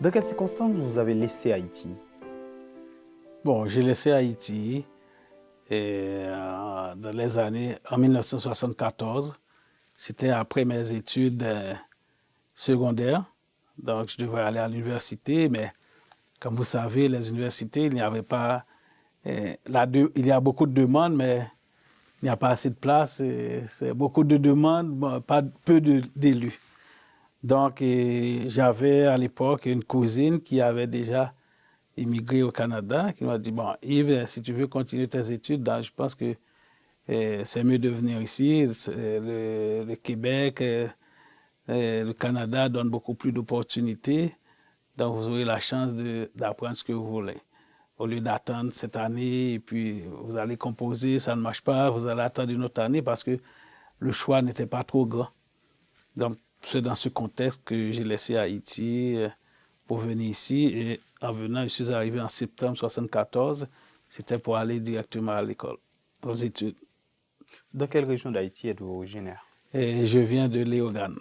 Dans quelles circonstances vous avez laissé Haïti? Bon, j'ai laissé Haïti dans les années, en 1974. C'était après mes études secondaires. Donc, je devais aller à l'université, mais comme vous savez, les universités, il n'y avait pas... il y a beaucoup de demandes, mais il n'y a pas assez de place. C'est beaucoup de demandes, bon, peu d'élus. Donc, j'avais à l'époque une cousine qui avait déjà immigré au Canada, qui m'a dit, bon, Yves, si tu veux continuer tes études, je pense que c'est mieux de venir ici. Le Québec, le Canada donne beaucoup plus d'opportunités, donc vous aurez la chance d'apprendre ce que vous voulez. Au lieu d'attendre cette année, et puis vous allez composer, ça ne marche pas, vous allez attendre une autre année parce que le choix n'était pas trop grand. Donc, c'est dans ce contexte que j'ai laissé Haïti pour venir ici. Et en venant, je suis arrivé en septembre 1974. C'était pour aller directement à l'école, aux études. Dans quelle région d'Haïti êtes-vous originaire? Et je viens de Léogane.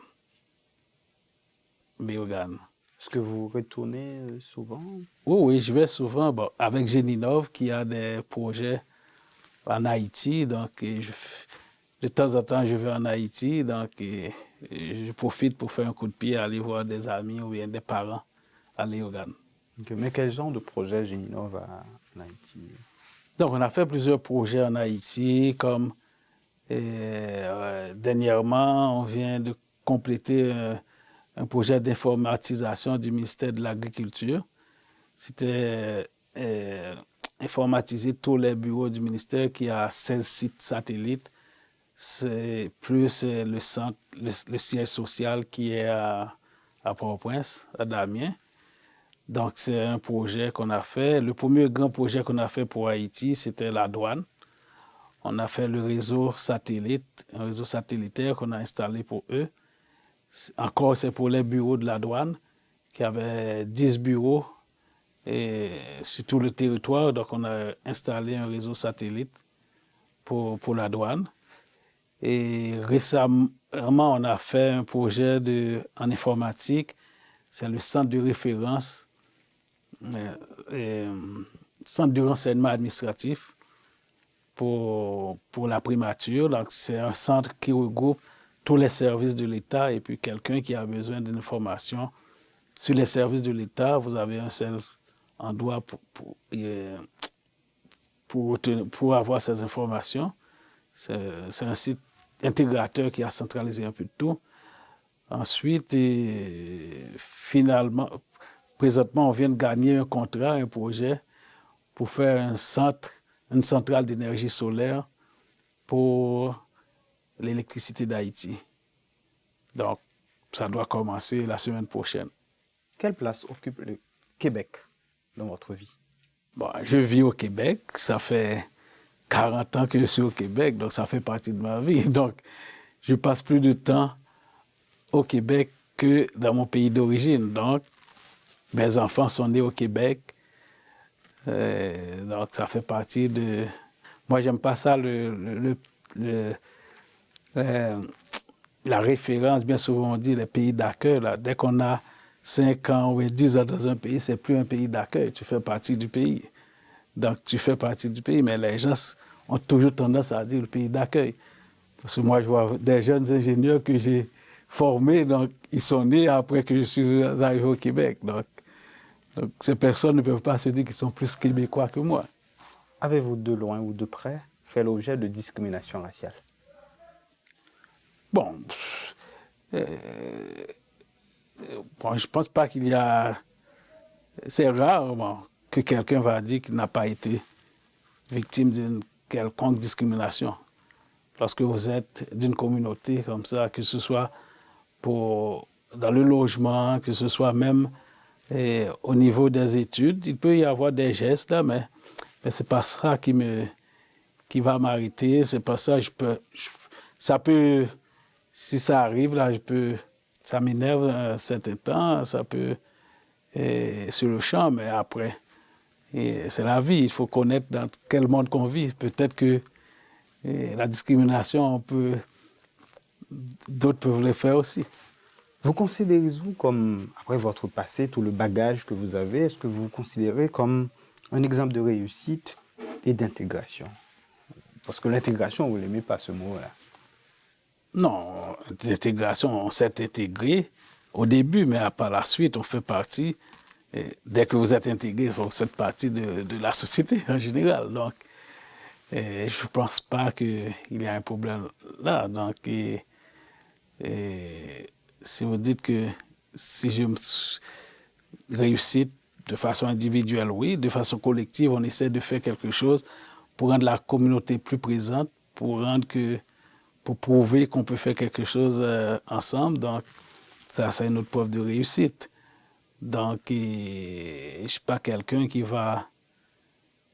Léogane. Est-ce que vous retournez souvent? Oui, je vais souvent avec Géninov qui a des projets en Haïti. Donc, de temps en temps, je vais en Haïti. Donc, je profite pour faire un coup de pied, aller voir des amis ou bien des parents à Léogane. Okay. Mais quel genre de projet Géninov en Haïti? Donc, on a fait plusieurs projets en Haïti, comme dernièrement, on vient de compléter un projet d'informatisation du ministère de l'Agriculture. C'était informatiser tous les bureaux du ministère qui a 16 sites satellites, c'est plus le centre, le siège social qui est à Port-au-Prince, à Damiens. Donc, c'est un projet qu'on a fait. Le premier grand projet qu'on a fait pour Haïti, c'était la douane. On a fait le réseau satellite, un réseau satellitaire qu'on a installé pour eux. Encore, c'est pour les bureaux de la douane, qui avaient 10 bureaux sur tout le territoire. Donc, on a installé un réseau satellite pour la douane. Et récemment, on a fait un projet en informatique. C'est le centre de référence, centre de renseignement administratif pour la primature. Donc, c'est un centre qui regroupe tous les services de l'État et puis quelqu'un qui a besoin d'une information sur les services de l'État, vous avez un seul endroit pour avoir ces informations. C'est un site intégrateur qui a centralisé un peu de tout. Ensuite, finalement, présentement, on vient de gagner un contrat, un projet pour faire une centrale d'énergie solaire pour l'électricité d'Haïti. Donc, ça doit commencer la semaine prochaine. Quelle place occupe le Québec dans votre vie? Bon, je vis au Québec, ça fait 40 ans que je suis au Québec, donc ça fait partie de ma vie. Donc, je passe plus de temps au Québec que dans mon pays d'origine. Donc, mes enfants sont nés au Québec. Donc, ça fait partie de... Moi, j'aime pas ça, la référence. Bien souvent, on dit les pays d'accueil. Dès qu'on a 5 ans ou 10 ans dans un pays, c'est plus un pays d'accueil. Tu fais partie du pays. Donc, tu fais partie du pays, mais les gens ont toujours tendance à dire le pays d'accueil. Parce que moi, je vois des jeunes ingénieurs que j'ai formés, donc ils sont nés après que je suis arrivé au Québec. Donc ces personnes ne peuvent pas se dire qu'ils sont plus québécois que moi. Avez-vous de loin ou de près fait l'objet de discrimination raciale? Bon, je ne pense pas qu'il y a... C'est rare que quelqu'un va dire qu'il n'a pas été victime d'une quelconque discrimination. Lorsque vous êtes d'une communauté comme ça, que ce soit dans le logement, que ce soit même au niveau des études, il peut y avoir des gestes là, mais c'est pas ça qui va m'arrêter. C'est pas ça. Ça peut, si ça arrive là, ça m'énerve un certain temps, ça peut sur le champ, mais après, c'est la vie. Il faut connaître dans quel monde qu'on vit. Peut-être que la discrimination, d'autres peuvent le faire aussi. Vous considérez-vous comme, après votre passé, tout le bagage que vous avez, est-ce que vous vous considérez comme un exemple de réussite et d'intégration? Parce que l'intégration, vous ne l'aimez pas, ce mot-là. Non, l'intégration, on s'est intégré au début, mais par la suite, on fait partie. Et dès que vous êtes intégré, vous faites partie de la société en général. Donc, je ne pense pas qu'il y a un problème là. Donc, si vous dites que si je réussis de façon individuelle, oui, de façon collective, on essaie de faire quelque chose pour rendre la communauté plus présente, pour prouver qu'on peut faire quelque chose ensemble. Donc, ça, c'est une autre preuve de réussite. Donc, je ne suis pas quelqu'un qui va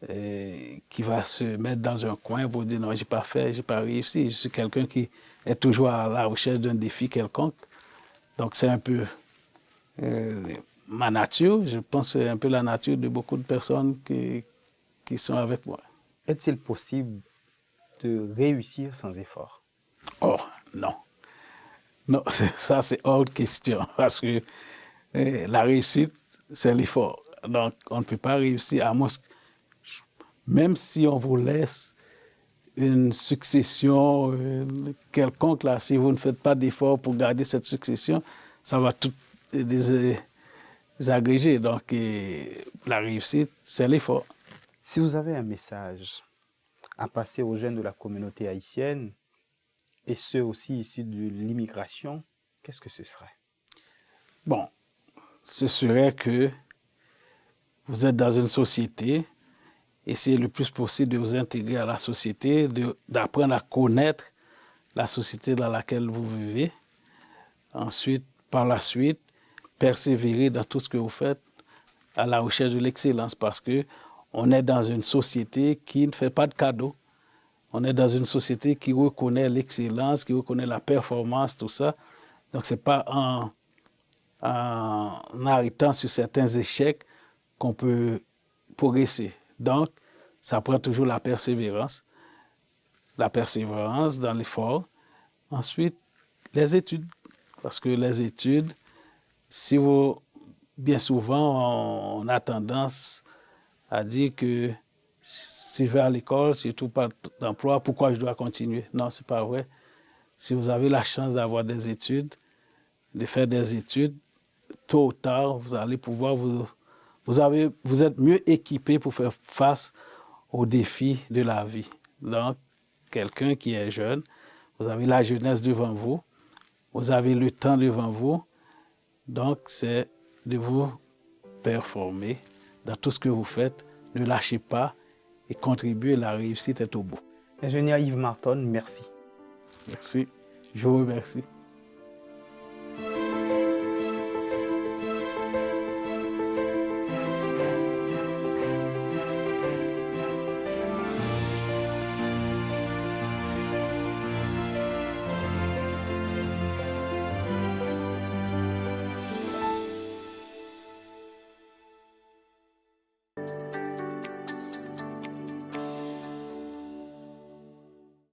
se mettre dans un coin pour dire non, j'ai pas fait, j'ai pas réussi. Je suis quelqu'un qui est toujours à la recherche d'un défi quelconque. Donc, c'est un peu ma nature. Je pense que c'est un peu la nature de beaucoup de personnes qui sont avec moi. Est-il possible de réussir sans effort? Oh, non. Non, ça, c'est hors de question. Parce que la réussite, c'est l'effort. Donc, on ne peut pas réussir à moins, même si on vous laisse une succession quelconque, là, si vous ne faites pas d'effort pour garder cette succession, ça va tout désagréger. Donc, la réussite, c'est l'effort. Si vous avez un message à passer aux jeunes de la communauté haïtienne, et ceux aussi issus de l'immigration, qu'est-ce que ce serait? Bon, ce serait que vous êtes dans une société, essayez le plus possible de vous intégrer à la société, d'apprendre à connaître la société dans laquelle vous vivez. Ensuite, par la suite, persévérer dans tout ce que vous faites à la recherche de l'excellence parce que on est dans une société qui ne fait pas de cadeaux. On est dans une société qui reconnaît l'excellence, qui reconnaît la performance, tout ça. Donc, ce n'est pas en arrêtant sur certains échecs qu'on peut progresser. Donc, ça prend toujours la persévérance dans l'effort. Ensuite, les études. Parce que les études, bien souvent, on a tendance à dire que si je vais à l'école, si je ne trouve pas d'emploi, pourquoi je dois continuer? Non, ce n'est pas vrai. Si vous avez la chance d'avoir des études, de faire des études, tôt ou tard, vous allez pouvoir vous êtes mieux équipé pour faire face aux défis de la vie. Donc, quelqu'un qui est jeune, vous avez la jeunesse devant vous, vous avez le temps devant vous, donc c'est de vous performer dans tout ce que vous faites, ne lâchez pas et contribuez, la réussite est au bout. Ingénieur Yves Marton, merci. Merci, je vous remercie.